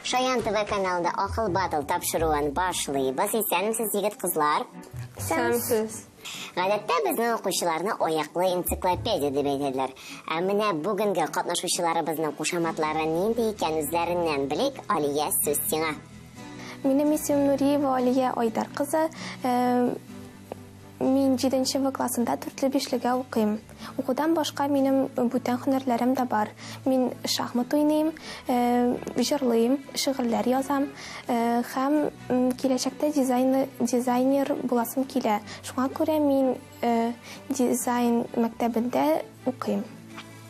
Шаян ТВ каналында Акыл батыл тапшыруын башлыйбыз. Исәнмесез, егет кызлар? Исәнмесез. Гадәттә безнең укучыларны аяклы энциклопедия дип әйтәләр. Ә менә бүгенге катнашучыларыбызның кушаматлары нинди икән үзләреннән белик. Алия, сүз сиңа. Минем исемем Нуриева Алия Айдар кызы. Мин 7 классында 4-5-легә укыйм. Укудан башка минем бүтән һөнәрләрем дә бар. Мин шахмат уйныйм, җырлыйм, шигырьләр язам һәм киләчәктә дизайнер буласым килә. Шуңа күрә мин дизайн мәктәбендә укыйм.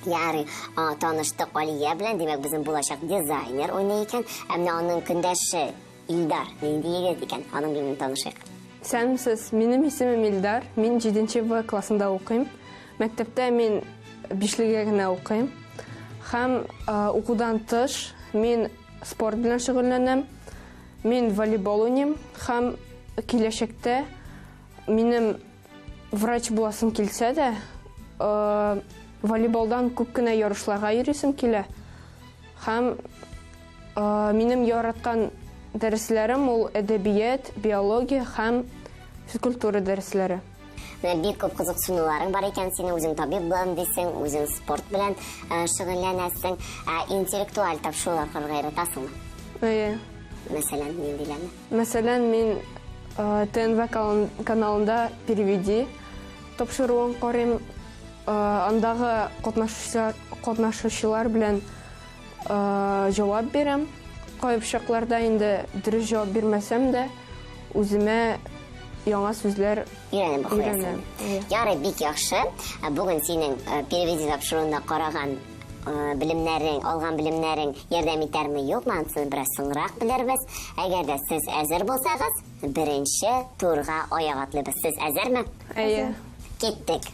Ярый, таныштык Алия белән, димәк безнең булачак дизайнер уйный икән. Ә менә аның көндәше Илдар нинди егет икән? Аның белән танышыйк. Исәнмесез, минем исемем Илдар. Мин 7 классында укыйм. Мәктәптә мин 5-легә генә укыйм. Һәм укудан тыш мин спорт белән шөгыльләнәм. Мин волейбол уйныйм һәм киләчәктә минем врач буласым килсә дә, волейболдан күп кенә ярышларга йөрисем килә. Һәм минем яраткан дәресләрем ул әдәбият, биология һәм физкультура дәресләре. Бик күп кызыксынуларың бар икән, син үзең табиб булам дисең, үзең спорт белән шөгыльләнәсең, интеллектуаль тапшыруларга гайратасыңмы? Мәсәлән, ниндиләрне? Мәсәлән, мин ТНВ каналында переведи тапшыруын карыйм. Андагы катнашучылар белән җавап бирәм. Кайбер чакларда инде дөрес җавап бирмәсәм дә, үземә яңа сүзләр өйрәнеп укыйсың. Ярый, бик яхшы. Бүген синең переведи тапшыруында караган белемнәрең, алган белемнәрең ярдәм итәрме, юкмы? Аны бераз соңрак белербез. Әгәр дә сез әзер булсагыз, беренче турга аяк атлыйбыз. Сез әзерме? Әйе. Киттек.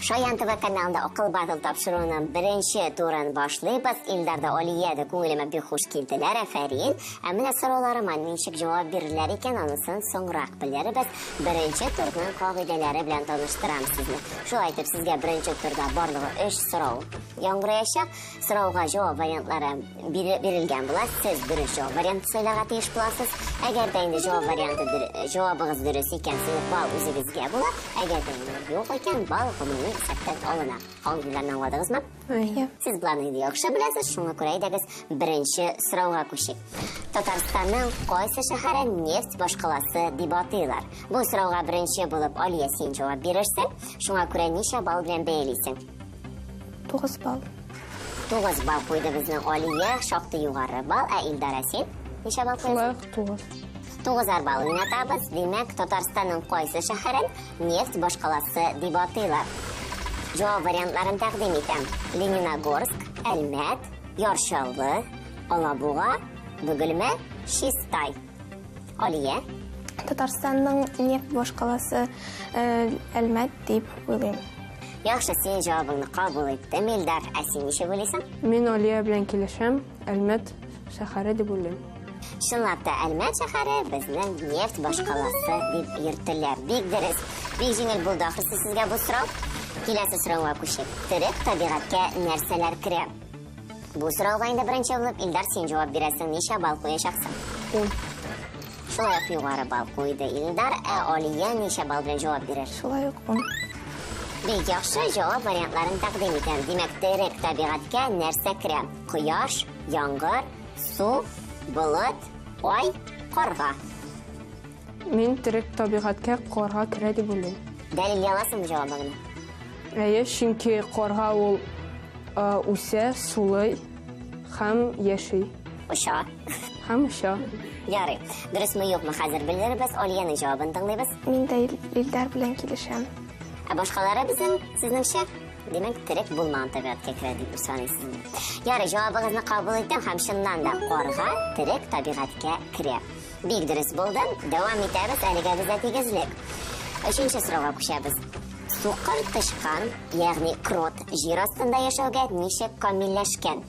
Шаян ТВ каналында Акыл батыл тапшыруының беренче турын башлыйбыз. Илдарда, Алиядә күңелемә бик хуш килделәр, афәрин. Ә менә сорауларыма ничек җавап бирерләр икән, анысын соңрак белербез. Беренче турның кагыйдәләре белән таныштырам сезне. Шулай итеп, сезгә беренче турда барлыгы 3 сорау яңгыраячак. Сорауга җавап вариантлары бирелгән була. Сез дөрес җавап вариантын сөйләргә тиеш буласыз. Әгәр дә инде җавабыгыз дөрес икән, сезнең бал үзегезгә була. Әгәр дә юк икән, бал гомуми исәптән алына. Кагыйдәләрне аңладыгызмы? Әйе. Сез планы яхшы беләсез, шуңа күрә әйдәгез беренче сорауга күчик. Татарстанның кайсы шәһәрен нефть башкаласы дип атыйлар? Бу сорауга беренче булып Алия син җавап бирерсең. Шуңа күрә ничә бал белән бәялисең? 9 бал. 9 бал куйды безнең Алия, шактый югары бал. Ә Илдар, син ничә бал куйсың? 9. 9 бал уйнатабыз. Димәк, Татарстанның кайсы шәһәрен нефть башкаласы дип атыйлар? Җавап вариантларын тәкъдим итәм. Лениногорск, Әлмәт, Яршаллы, Алабуга, Бөгелмә, Чистай. Алия. Татарстанның нефть башкаласы Әлмәт дип уйлыйм. Яхшы, син җавабыңны кабул иттем, Илдар. Ә син ничек уйлыйсың? Мин Алия белән килешәм, Әлмәт шәһәре дип уйлыйм. Чынлап та Әлмәт шәһәре безнең нефть башкаласы дип йөртеләр. Бик дөрес. Бик җиңел булды ахрысы сезгә бу сорау. Киләсе сорауга күчик. Терек табигатькә нәрсәләр керә? Бу сорауга инде беренче булып Илдар, син җавап бирәсең, ничә бал куячаксың? 10. Шулай ук югары бал куйды Илдар, ә Алия ничә бал белән җавап бирер? Шулай ук 10. Бик яхшы, җавап вариантларын тәкъдим итәм. Димәк, терек табигатькә нәрсә керә? Кояш, яңгыр, су, болыт, ай, карга. Мин терек табигатькә карга керә дип уйлыйм. Дәлил яласыңмы җавабыңны? Әйе, чөнки карга ул үсә, сулый һәм яши. Уша. Һәм уша. Ярый. Дөресме, юкмы, хәзер белербез. Алияның җавабын тыңлыйбыз. Мин дә Илдар белән килешәм. Ә башкалары безнең сезнеңчә? Димәк, терек булмаган табигатькә керә дип саныйсызмы? Ярый, җавабыгызны кабул итәм һәм чыннан да карга терек табигатькә керә. Бик дөрес булды. Дәвам итәбез, әлегә бездә тигезлек. 3нче сорауга күчәбез. Сукыр тышкан, ягъни крот, җир астында яшәүгә ничек камилләшкән?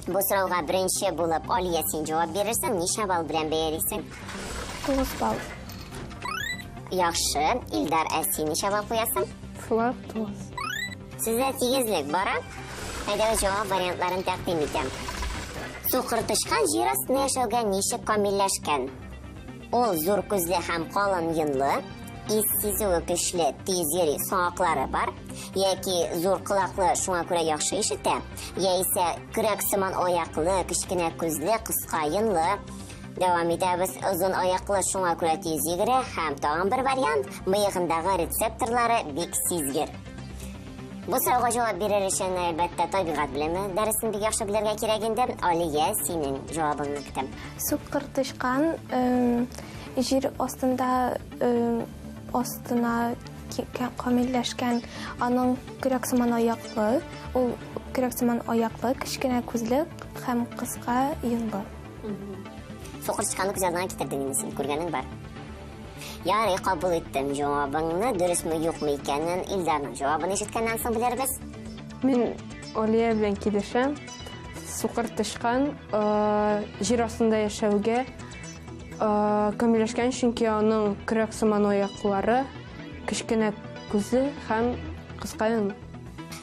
Бу сорауга беренче булып Алия син җавап бирерсең, ничә бал белән бәялисең? 9 бал. Яхшы, Илдар, ә син ничә бал куясың? Шулай тугыз. Сездә тигезлек бара? Әйдәгез җавап вариантларын тәкъдим итәм. Суқыр тышкан җир астында яшәүгә ничек камилләшкән? Ул зур күзле һәм калын йонлы, ис сизүе көчле, тиз йөри, саңаклары бар, яки зур колаклы, шуңа күрә яхшы ишетә, яисә көрәк сыман аяклы, кечкенә күзле, кыска йонлы. Дәвам итәбез. Озын аяклы, шуңа күрә тиз йөгерә, һәм тагын бер вариант, мыегындагы рецепторлары бик сизгер. Бу сорауга җавап бирер өчен, әлбәттә, табигать белеме дәресен бик яхшы белергә кирәк инде. Алия, синең җавабыңны көтәм. Суқыр тышкан җир астында камилләшкән, аның көрәк сыман аяклы, ул көрәк сыман аяклы, кечкенә күзле һәм кыска йонлы. Суқыр тышканны күзәлдән китердең инде, син күргәнең бар. Ярый, кабул иттем җавабыңны. Дөресме, юкмы икәнен Илдарның җавабын ишеткәннән соң белербез. Мин Алия белән килешәм. Суқыр тышкан җир астында яшәүгә камилләшкән, чөнки аның көрәк сыман аяклары, кечкенә күзе һәм кыска йон.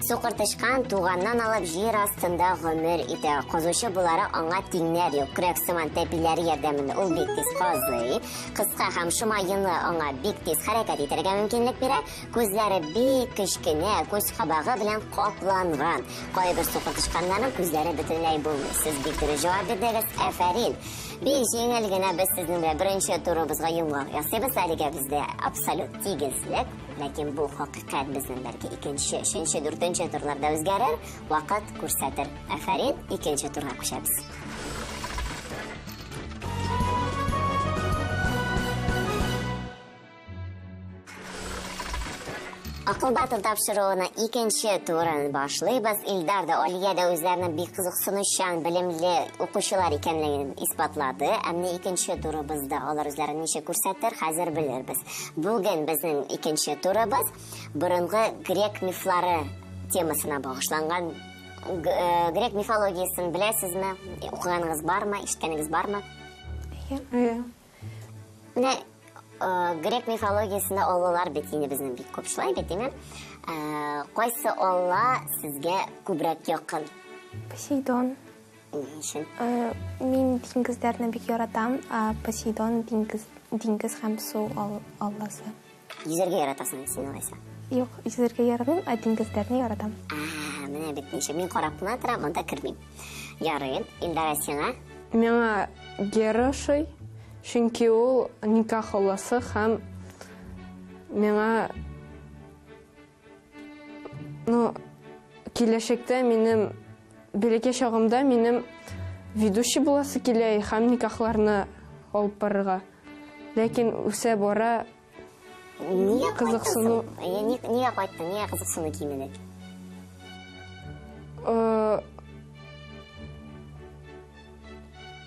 Суқыр тышкан туганнан алып җир астында гомер итә. Казучы булары аңа тиңнәр юк. Көрәк сыман тәпиләре ярдәмендә ул бик тиз казый. Кыска һәм шома йоны аңа бик тиз хәрәкәт итәргә мөмкинлек бирә. Күзләре бик кечкенә, күз кабагы белән капланган. Кайбер суқыр тышканнарның күзләре бөтенләй булмый. Сез бик дөрес җавап бирдегез. Афәрин. Бик җиңел генә без сезнең белән беренче турыбызга йомгак ясыйбыз. Әлегә бездә абсолют тигезлек. Ләкин бу хакыйкать безнең бәлки икенче, өченче, дүртенче турларда үзгәрер, вакыт күрсәтер. Афәрин, икенче турга күчәбез. Акыл батыл тапшыруының икенче турын башлыйбыз. Илдар да, Алия да үзләренең бик кызыксынучан, белемле укучылар икәнлеген исбатлады. Әмма икенче турыбызда алар үзләрен ничек күрсәтер, хәзер белербез. Бүген безнең икенче турыбыз борынгы грек мифлары темасына багышланган. Грек мифологиясын беләсезме? Укыганыгыз бармы, ишеткәнегез бармы? Менә грек мифологиясында аллалар бит инде безнең бик күп шулай бит, әйме? Кайсы алла сезгә күбрәк якын? Посейдон. Ничек? Мин диңгезләрне бик яратам. Посейдон диңгез һәм су алласы. Йөзәргә яратасың син алайса. Юк, йөзәргә яратам, диңгезләрне яратам. Менә бит ничек? Мин карап кына торам, монда кермим. Ярый, Илдар, сиңа? Миңа Гера ошый, чөнки ул никах алласы һәм миңа киләчәктә минем бәләкәй чагымда минем ведущий буласы килә һәм никахларны алып барырга. Ләкин үсә бара кызыксыну. Нигә кайттың? Нигә кызыксыну кимеде?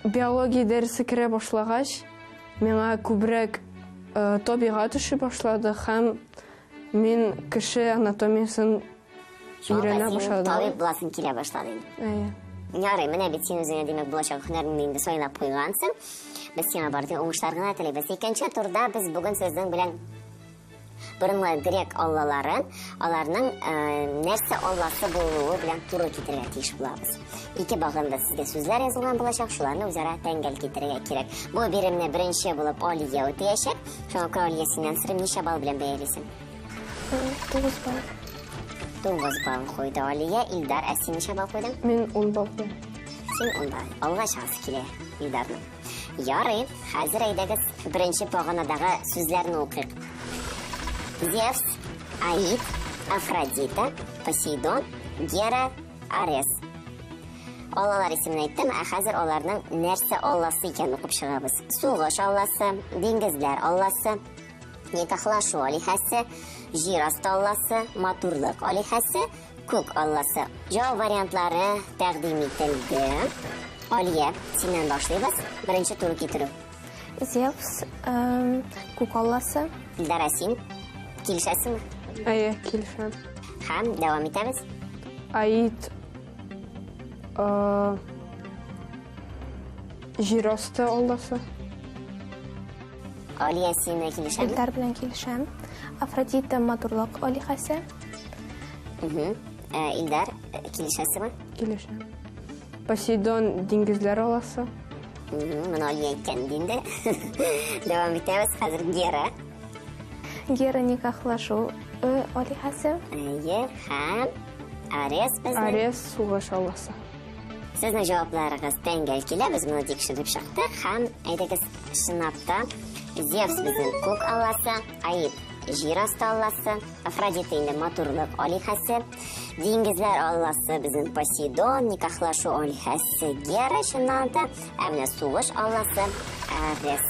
Биология дәресе керә башлагач, миңа күбрәк табигать эше башлады һәм мин кеше анатомиясын өйрәнә башладым. Табиб буласың килә башлады. Ярый, менә бит син үзеңә димәк булачак һөнәреңне инде сайлап куйгансың. Без сиңа бардык уңышлар гына теләйбез. Икенче турда без бүген сезнең белән борынгы грек аллаларын, аларның нәрсә алласы булуы белән туры китерергә тиеш булабыз. Ике багында сезгә сүзләр язылган булачак, шуларны үзара тәңгәл китерергә кирәк. Бу биремне беренче булып Алия үтәячәк. Шуңа күрә Алия синнән сорыйм, ничә балл белән бәялисең? 9 балл. 9 балл куйды Алия. Илдар, ә син ничә балл куйдың? Мин 10 балл. Син 10 балл. Алга шанс килә Илдарның. Ярый, хәзер әйдәгез беренче баганадагы сүзләрне укыйк. Зевс, Аид, Афродита, Посейдон, Гера, Арес. Аллалар исемен әйттем, ә хәзер аларның нәрсә алласы икән укып чыгабыз. Сугыш алласы, диңгезләр алласы, никахлашу алиһәсе, җир асты алласы, матурлык алиһәсе, күк алласы. Җавап вариантлары тәкъдим ителде. Алия, синнән башлыйбыз. Беренче туры китерү. Зевс, күк алласы. Илдар, син килешәсеңме? Килешәм. Һәм дәвам итәбез. Аид җир асты алласы. Алия сине килешәме? Илдар белән килешәм. Афродита матурлык алихасы. Илдар килешәсеме? Килешәм. Посейдон диңгезләр аласы. Моны Алия әйткән инде. Дәвам итәбез. Хәзер Гера. Гера никахлашу алихасы. Һәм Арес безнең. Арес сугыш аласы. Сезнең җавапларыгыз тәңгәл килә. Без моны тикшереп чыктык. Һәм әйдәгез чынлапта Зевс безнең күк алласы, Аид җир асты алласы, Афродита инде матурлык алихасы, диңгезләр алласы безнең Посейдон, никахлашу алихасы Гера чыннан да, ә менә сугыш алласы Арес.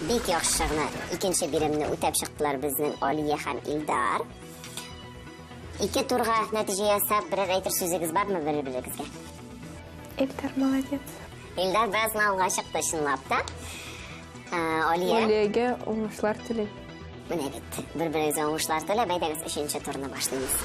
Бик яхшы гына икенче биремне үтәп чыктылар безнең Алия һәм Илдар. 2 турга нәтиҗә ясап, берәр әйтер сүзегез бармы бер-берегезгә? Илдар молодец. Илдар без алга чыкты чынлап та. Алия. Алиягә уңышлар телим. Менә бит. Бер-берегезгә уңышлар теләп, әйдәгез 3нче турны башлыйбыз.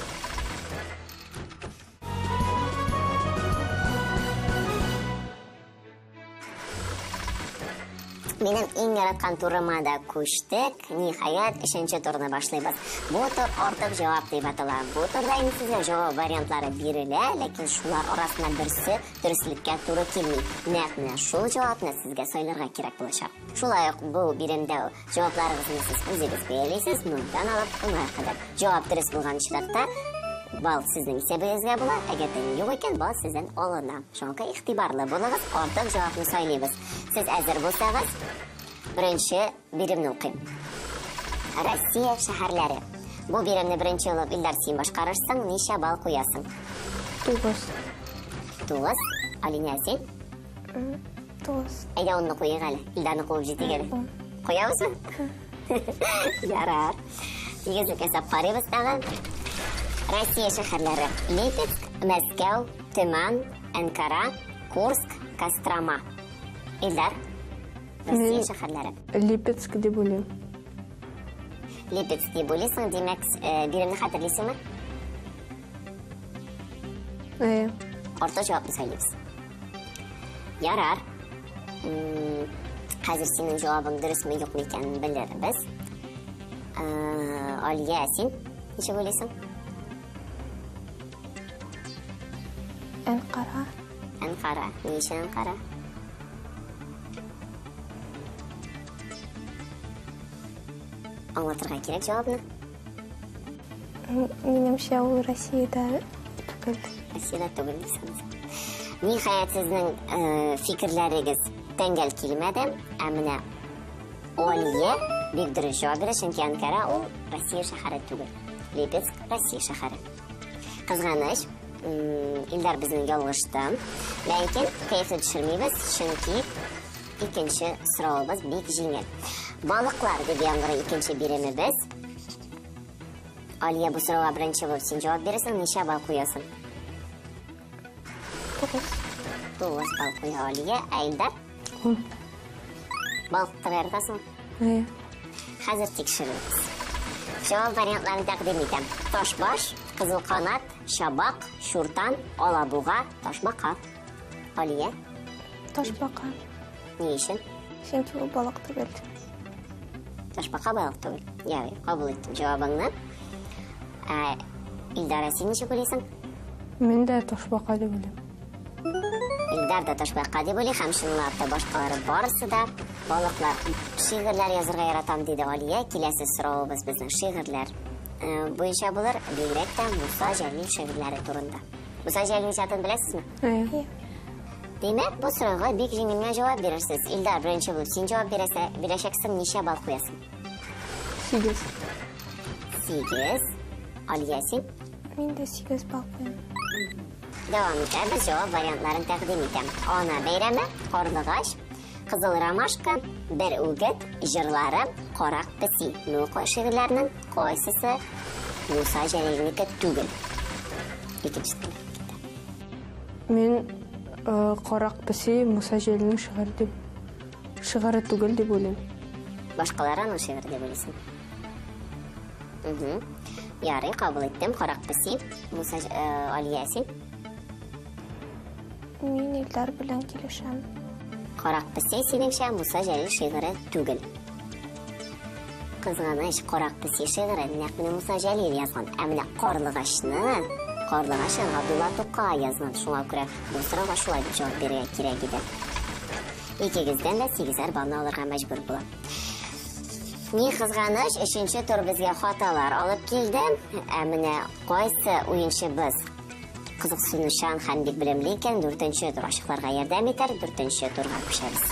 Минем иң яраткан турыма да күчтек. Ниһаят 3нче турны башлыйбыз. Бу тур артык җавап дип атала. Бу турда инде сезгә җавап вариантлары бирелә, ләкин шулар арасында берсе дөреслеккә туры килми. Нәкъ менә шул җавапны сезгә сайларга кирәк булачак. Шулай ук бу биремдә җавапларыгызны сез үзегез бәялисез, нолдан алып унга кадәр. Җавап дөрес булган чиратта бал сезнең исәбегезгә була, әгәр юк икән бал сездән алына. Шуңа игътибарлы булыгыз, артык җавапны сайлыйбыз. Сез әзер булсагыз, беренче биремне укыйм. Россия шәһәрләре. Бу биремне беренче булып Илдар син башкарырсың, ничә бал куясың? 9. 9. Алия син? 9. Әйдә онны куйыйк әле. Илдарны куып җитик әле. Куябызмы? Ярар. Тигезлеккә сап карыйбыз тагын. Россия шәһәрләре. Липецк, Мәскәү, Тюмень, Анкара, Курск, Кострома. Илдар. Россия шәһәрләре. Липецк дип уйлыйм. Липецк дип уйлыйсың, димәк, биремне хәтерлисеңме? Орта җавапны сайлыйбыз. Ярар. Хәзер синең җавабың дөресме, юкмы икәнен белербез. Алия, син ничек уйлыйсың? Анкара. Анкара. Ни өчен Анкара? Аңлатырга кирәк җавапны. Минемчә ул Россиядә түгел. Россиядә түгел дисәңез. Ниһаять сезнең фикерләрегез тәңгәл килмәде, ә менә Алия бик дөрес җавап бирә, чөнки Анкара ул Россия шәһәре түгел. Липецк Россия шәһәре. Кызганыч, Илдар безнең ялгышты. Ләкин кәефне төшермибез, чөнки икенче соравыбыз бик җиңел. Балыклар дип яңгырый икенче биремебез. Алия, бу сорауга беренче булып син җавап бирәсең, ничә бал куясың? 9 бал куя Алия, Илдар? 10. Балыкты бәрдәсең? Хәзер тикшерәбез. Җавап вариантларын тәкъдим итәм. Ташбаш, кызыл канат, шабак, шуртан, алабуга, ташбака. Алия? Ташбака. Ни өчен? Чөнки ул балык түгел. Ташбака балык түгел. Ярый, кабул иттем җавабыңны. Илдар, син ничек уйлыйсың? Мин дә ташбака дип уйлыйм. Илдар да ташбака дип уйлый, һәм чынлап та башкалары барысы да балыклар, шигырьләр язырга яратам диде Алия. Киләсе соравыбыз безнең шигырьләр буенча булыр, бигрәк тә Муса Җәлил шигырьләре турында. Муса Җәлил атын беләсезме? Димәк, бу сорауга бик җиңел җавап бирерсез. Илдар, беренче булып син җавап бирәсәксең, ничә бал куясың? 8. 8. Алия, син? Мин дә 8 бал куям. Дәвам итәбез, җавап вариантларын тәкъдим итәм. Ана бәйрәме, Карлыгач, Кызыл ромашка, бер үгет, җырлары, Карак песи. Бу шигырьләрнең кайсысы Муса Җәлилнеке түгел? Икенче. Мин Карак песи Муса Җәлилнең шигыры түгел дип уйлыйм. Башкалары аның шигырь дип уйлыйсың? Ярый, кабул иттем. Карак песи Муса Алия, син? Мин Илдар белән килешәм. Карак песи синеңчә Муса Җәлил шигыры түгел. кызганыч, карак песи шигыре нәкъ менә Муса Җәлил язган. Ә менә Карлыгашны Габдулла Тукай язган. Шуңа күрә бу сорауга шулай дип җавап бирергә кирәк иде. Икегездән дә 8 балны алырга мәҗбүр була. Ни кызганыч, 3нче тур безгә хаталар алып килде. Ә менә кайсы уенчыбыз кызыксынучан һәм бик белемле икән, 4нче тур ачыкларга ярдәм итәр, 4нче турга күчәбез.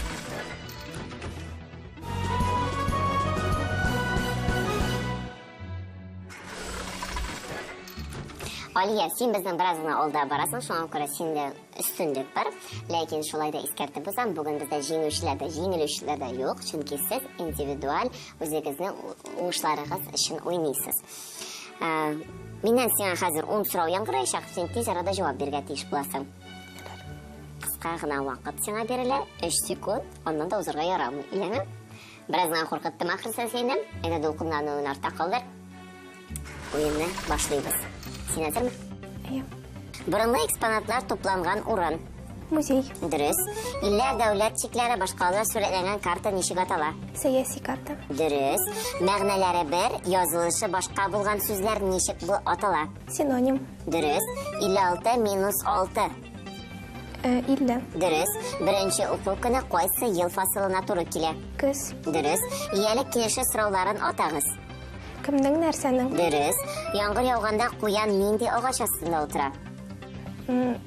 Алия, син безнең бераз гына алда барасың, шуңа күрә синдә өстенлек бар. Ләкин шулай да искәртеп узам, бүген бездә җиңүчеләр дә, җиңелүчеләр дә юк, чөнки сез индивидуаль үзегезнең уңышларыгыз өчен уйныйсыз. Миннән сиңа хәзер 10 сорау яңгыраячак, син тиз арада җавап бирергә тиеш буласың. Кыска гына вакыт сиңа бирелә, 3 секунд, аннан да узырга ярамый. Яңа? Бераз гына куркыттым ахырсы сине. Әнә дулкынлануын артта калдыр. Уенны башлыйбыз. Син әзерме? Борынлы экспонатлар тупланган урын. Музей. Дөрес. Илләр дәүләт чикләре башкалар сурәтләнгән карта ничек атала? Сәяси карта. Дөрес. Мәгънәләре бер, язылышы башка булган сүзләр ничек атала? Синоним. Дөрес. 56 минус 6. 50. Дөрес. Беренче уку көне кайсы ел фасылына туры килә? Көз. Дөрес. Иялек килеше сорауларын атагыз. Кемнең нәрсәнең? Дөрес. Яңгыр яуганда куян нинди агач астында утыра? 1,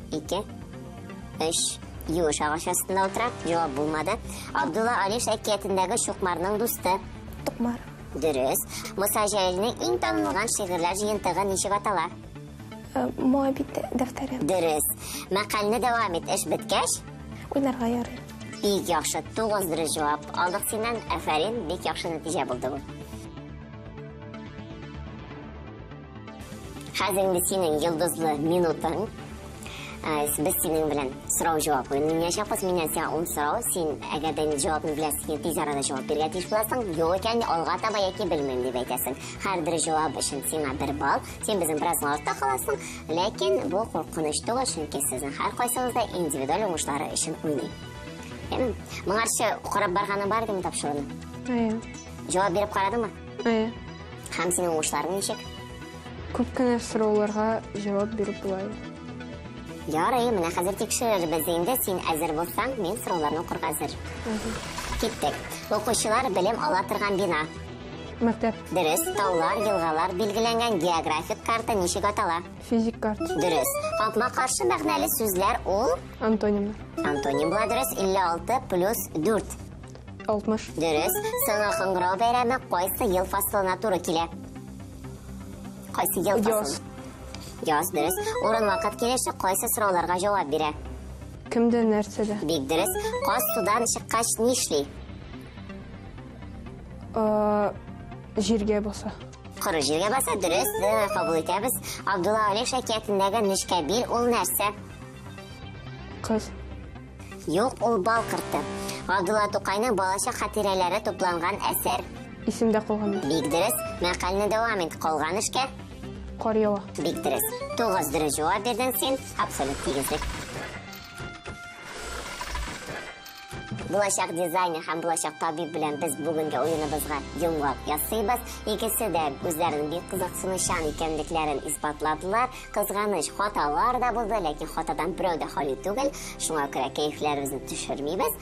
2, 3. Юеш агач астында утыра. Җавап булмады. Абдулла Алиш әкиятендәге Шукмарның дусты. Тукмар. Дөрес. Муса Җәлилнең иң танылган шигырьләр җыентыгы ничек атала? Моабит дәфтәре. Дөрес. Мәкальне дәвам ит, эш беткәч? Уйнарга ярый. Бик яхшы, 9 дөрес җавап алдык синнән. Афәрин, бик яхшы нәтиҗә булды бу. Хәзер инде синең йолдызлы минутың. Без синең белән сорау-җавап уйнашабыз. Миннән сиңа 10 сорау. Син әгәр дә җавапны беләсең, тиз арада җавап бирергә тиеш буласың. Юк икән, алга таба яки белмим дип әйтәсең. Һәр бер җавап өчен сиңа 1 балл. Син безнең бераз артта каласың. Ләкин бу куркыныч түгел, чөнки сезнең һәр кайсыгыз да индивидуаль уңышлары өчен уйный. Моңарчы карап барганы бар идеме тапшыруны? Җавап биреп карадыңмы? Һәм синең уңышларың ничек? Күп кенә сорауларга җавап биреп була. Ярый, менә хәзер тикшерербез инде. Син әзер булсаң, мин сорауларны укырга әзер. Киттек. Укучылар белем ала торган бина. Мәктәп. Дөрес. Таулар, елгалар белгеләнгән географик карта ничек атала? Физик карта. Дөрес. Капма каршы мәгънәле сүзләр ул? Антонимы. Антоним була, дөрес. 56 плюс 4. 60. Дөрес. Сыңа кыңгырау бәйрәме кайсы ел фасылына туры килә? Кайсы ел фасылы? Яз, дөрес. Урын вакыт килеше кайсы сорауларга җавап бирә? Кемдә нәрсәдә? Бик дөрес. Каз судан чыккач нишли? Җиргә баса. Коры җиргә баса, дөрес. Кабул итәбез. Абдулла Алиш әкиятендәге Нечкәбил ул нәрсә? Кыз. Юк, ул бал кырты. Габдулла Тукайның балачак хатирәләре тупланган әсәр. Исемдә калган. Бик дөрес. Мәкальне дәвам ит. Калган эшкә? Кар ява. Бик дөрес. 9 дөрес җавап бирдең син. Абсолют тигезлек. Булачак дизайнер һәм булачак табиб белән без бүгенге уеныбызга йомгак ясыйбыз. Икесе дә үзләренең бик кызыксынучан икәнлекләрен исбатладылар. Кызганыч хаталар да булды, ләкин хатадан берәү дә хали түгел. Шуңа күрә кәефләребезне төшермибез.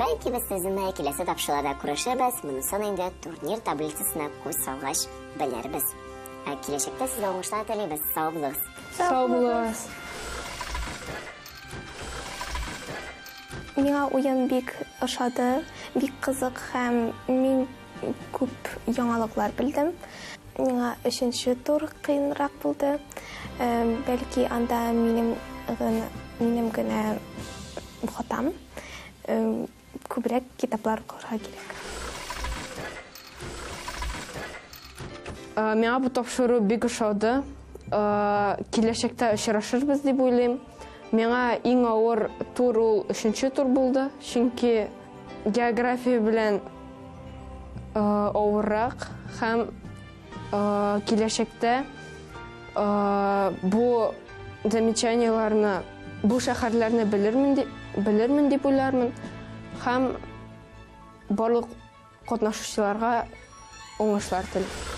Бәлки без сезнең киләсе тапшыруларда күрешәбез. Монысын инде турнир таблицасына күз салгач белербез. Киләчәктә сезгә уңышлар телибез. Сау булыгыз. Сау булыгыз. Миңа уен бик ошады, бик кызык һәм мин күп яңалыклар белдем. Миңа 3нче тур кыенрак булды. Бәлки анда минем генә хатам. Күбрәк китаплар укырга кирәк. Миңа бу тапшыру бик ошады. Киләчәктә очрашырбыз дип уйлыйм. Миңа иң авыр тур ул 3нче тур булды, чөнки география белән авыррак һәм киләчәктә бу замечанияларны, бу шәһәрләрне белермен дип уйлармын һәм барлык катнашучыларга уңышлар телим.